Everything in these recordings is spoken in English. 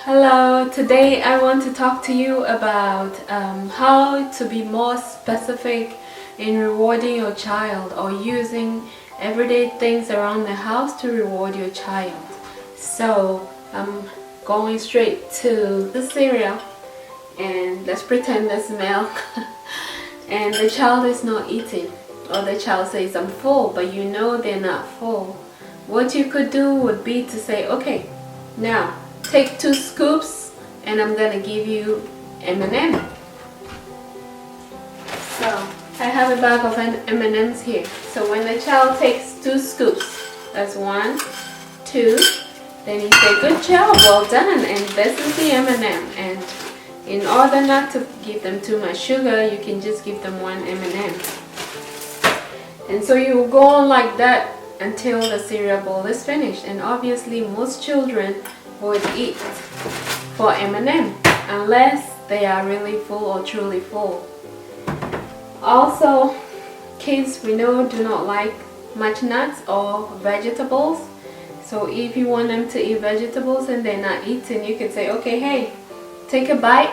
Hello, today I want to talk to you about how to be more specific in rewarding your child or using everyday things around the house to reward your child. So I'm going straight to the cereal, and let's pretend there's milk and the child is not eating, or the child says I'm full, but you know they're not full. What you could do would be to say, okay, now take 2 scoops and I'm gonna give you M&M. So I have a bag of M&Ms here. So when the child takes 2 scoops, that's 1, 2, then you say, good job, well done, and this is the M&M. And in order not to give them too much sugar, you can just give them 1 M&M. And so you will go on like that until the cereal bowl is finished. And obviously most children would eat for M&M unless they are really full or truly full. Also, kids we know do not like much nuts or vegetables. So if you want them to eat vegetables and they're not eating, you could say, okay, hey, take a bite.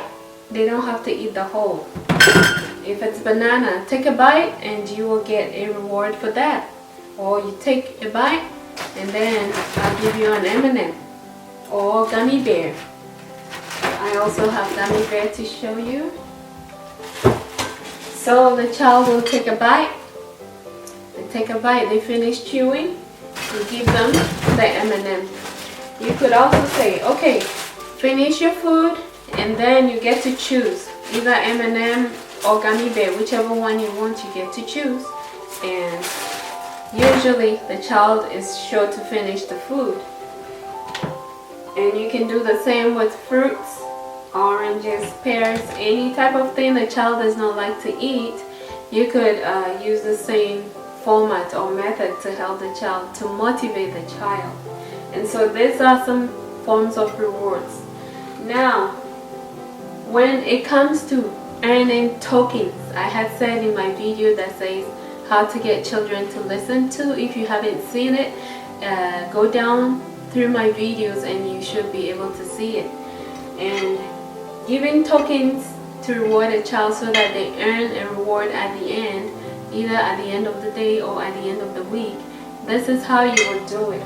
They don't have to eat the whole. If it's banana, take a bite and you will get a reward for that. Or you take a bite and then I'll give you an M&M. Or gummy bear. I also have gummy bear to show you. So the child will take a bite. They take a bite, they finish chewing. You give them the M&M. You could also say, okay, finish your food and then you get to choose either M&M or gummy bear, whichever one you want, you get to choose. And usually the child is sure to finish the food. And you can do the same with fruits, oranges, pears, any type of thing the child does not like to eat. You could use the same format or method to help the child, to motivate the child. And so these are some forms of rewards. Now, when it comes to earning tokens, I had said in my video that says how to get children to listen to. If you haven't seen it, go down through my videos and you should be able to see it. And giving tokens to reward a child so that they earn a reward at the end, either at the end of the day or at the end of the week. This is how you would do it.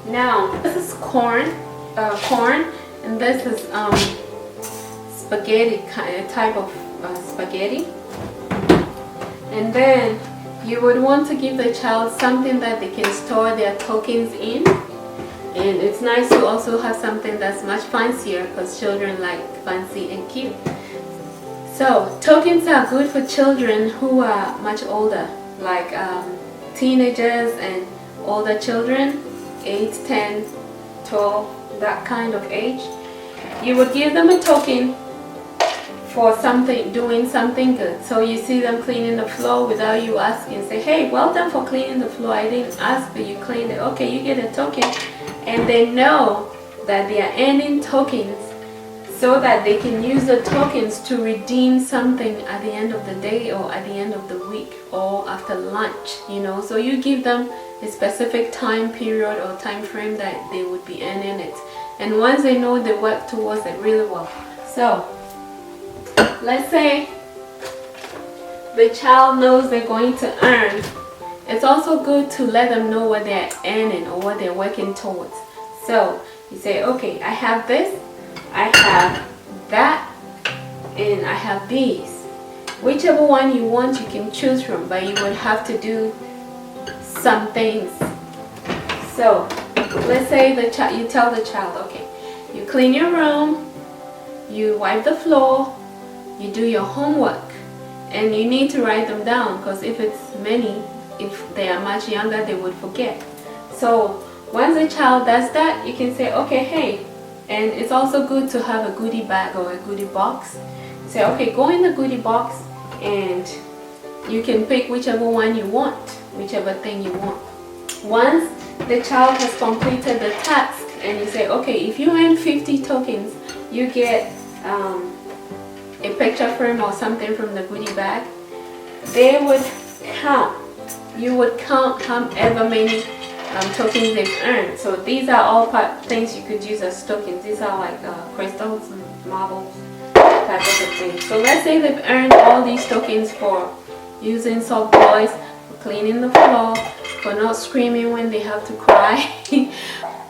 Now, this is corn, and this is spaghetti, kind of type of spaghetti. And then you would want to give the child something that they can store their tokens in. And it's nice to also have something that's much fancier because children like fancy and cute. So tokens are good for children who are much older, like teenagers and older children, 8, 10, 12, that kind of age. You would give them a token for something, doing something good. So you see them cleaning the floor without you asking, say, hey, well done for cleaning the floor. I didn't ask, but you cleaned it. Okay, you get a token. And they know that they are earning tokens so that they can use the tokens to redeem something at the end of the day or at the end of the week or after lunch, you know. So you give them a specific time period or time frame that they would be earning it. And once they know, they work towards it really well. So let's say the child knows they're going to earn. It's also good to let them know what they're earning or what they're working towards. So you say, okay, I have this, I have that, and I have these. Whichever one you want, you can choose from, but you would have to do some things. So let's say you tell the child, okay, you clean your room, you wipe the floor, you do your homework, and you need to write them down because if it's many, if they are much younger, they would forget. So once a child does that, you can say, okay, hey, and it's also good to have a goodie bag or a goodie box. Say, okay, go in the goodie box and you can pick whichever one you want, whichever thing you want. Once the child has completed the task and you say, okay, if you earn 50 tokens, you get a picture frame or something from the goodie bag, they would count. You would count however many tokens they've earned. So these are all things you could use as tokens. These are like crystals, marbles, type of thing. So let's say they've earned all these tokens for using soft toys, for cleaning the floor, for not screaming when they have to cry.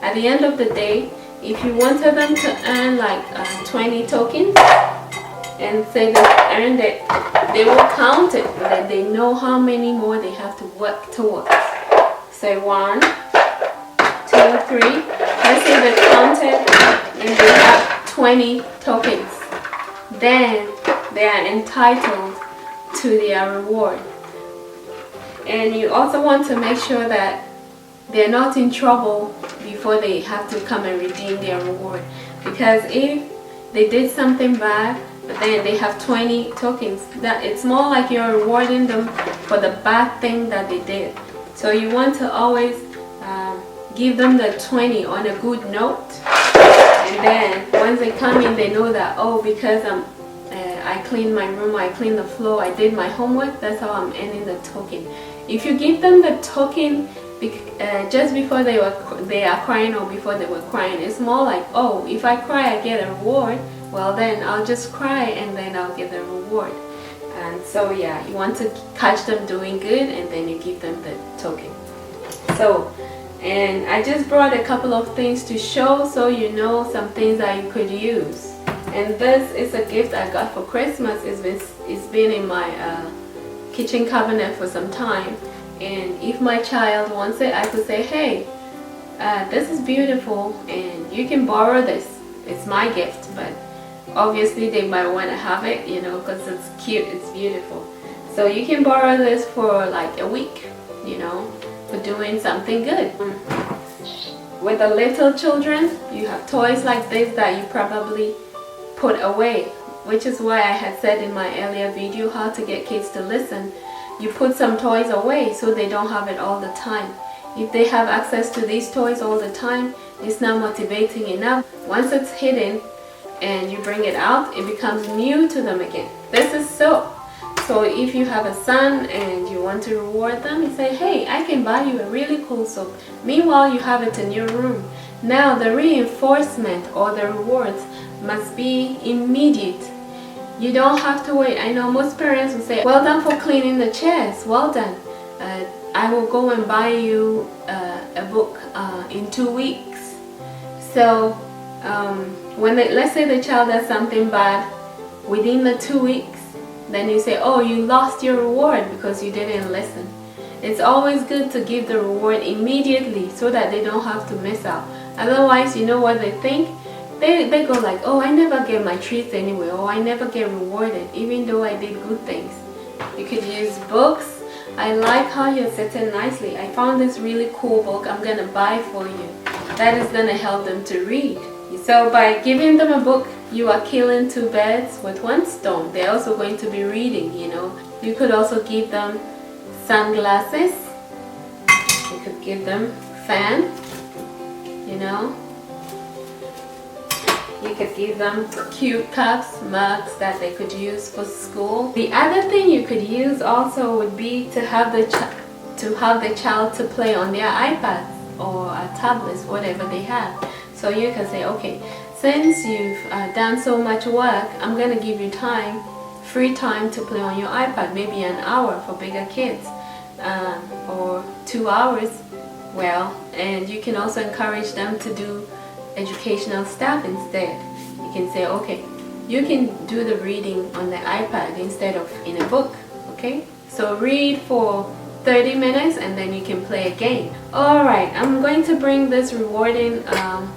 At the end of the day, if you wanted them to earn like 20 tokens and say they've earned it, they will count it, that they know how many more they have to work towards. Say 1, 2, 3. Let's say they've counted and they have 20 tokens. Then they are entitled to their reward. And you also want to make sure that they're not in trouble before they have to come and redeem their reward. Because if they did something bad, but then they have 20 tokens, that it's more like you're rewarding them for the bad thing that they did. So you want to always give them the 20 on a good note. And then once they come in, they know that, oh, because I cleaned my room, I cleaned the floor, I did my homework, that's how I'm earning the token. If you give them the token just before they are crying or before they were crying, it's more like, oh, if I cry I get a reward, well then I'll just cry and then I'll get the reward. And so yeah, you want to catch them doing good and then you give them the token. So, and I just brought a couple of things to show so you know some things that you could use. And this is a gift I got for Christmas. It's been in my kitchen cabinet for some time. And if my child wants it, I could say, hey, this is beautiful and you can borrow this. It's my gift, but obviously they might want to have it, you know, because it's cute, it's beautiful. So you can borrow this for like a week, you know, for doing something good. With the little children, you have toys like this that you probably put away, which is why I had said in my earlier video how to get kids to listen. You put some toys away so they don't have it all the time. If they have access to these toys all the time, it's not motivating enough. Once it's hidden and you bring it out, it becomes new to them again. This is soap. So if you have a son and you want to reward them, you say, hey, I can buy you a really cool soap. Meanwhile, you have it in your room. Now the reinforcement or the rewards must be immediate. You don't have to wait. I know most parents will say, well done for cleaning the chairs. Well done. I will go and buy you a book in 2 weeks. So when let's say the child does something bad within the 2 weeks, then you say, oh, you lost your reward because you didn't listen. It's always good to give the reward immediately so that they don't have to miss out. Otherwise, you know what they think? They go like, oh, I never get my treats anyway, or I never get rewarded even though I did good things. You could use books. I like how you're sitting nicely. I found this really cool book I'm gonna buy for you. That is gonna help them to read. So by giving them a book, you are killing 2 birds with 1 stone. They're also going to be reading, you know. You could also give them sunglasses. You could give them fan, you know. You could give them cute cups, mugs that they could use for school. The other thing you could use also would be to have the child to play on their iPads or tablets, whatever they have. So you can say, okay, since you've done so much work, I'm gonna give you time, free time to play on your iPad, maybe an hour for bigger kids, or 2 hours. Well, and you can also encourage them to do educational stuff instead. You can say, okay, you can do the reading on the iPad instead of in a book, okay? So read for 30 minutes and then you can play a game. Alright, I'm going to bring this rewarding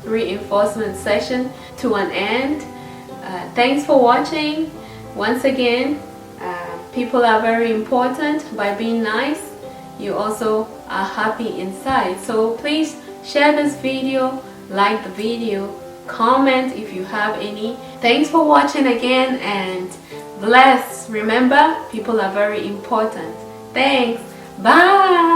reinforcement session to an end. Thanks for watching. Once again, people are very important. By being nice, you also are happy inside. So please share this video, like the video, comment if you have any. Thanks for watching again and bless. Remember, people are very important. Thanks. Bye.